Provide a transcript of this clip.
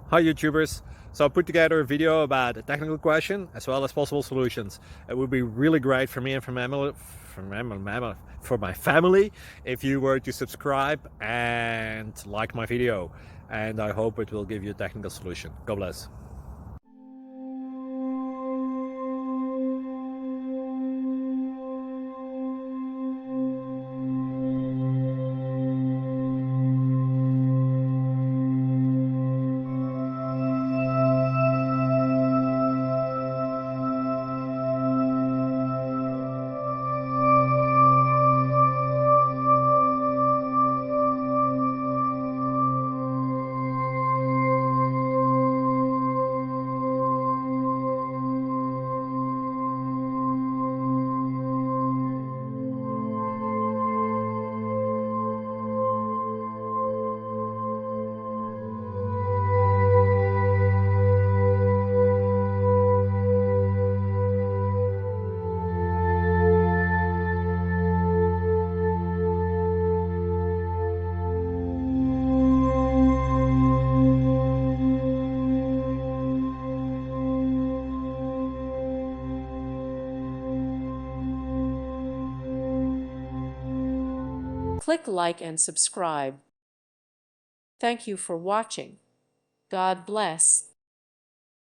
Hi YouTubers! So I put together a video about a technical question as well as possible solutions. It would be really great for me and for my family if you were to subscribe and like my video, and I hope it will give you a technical solution. God bless. Click like and subscribe. Thank you for watching. God bless.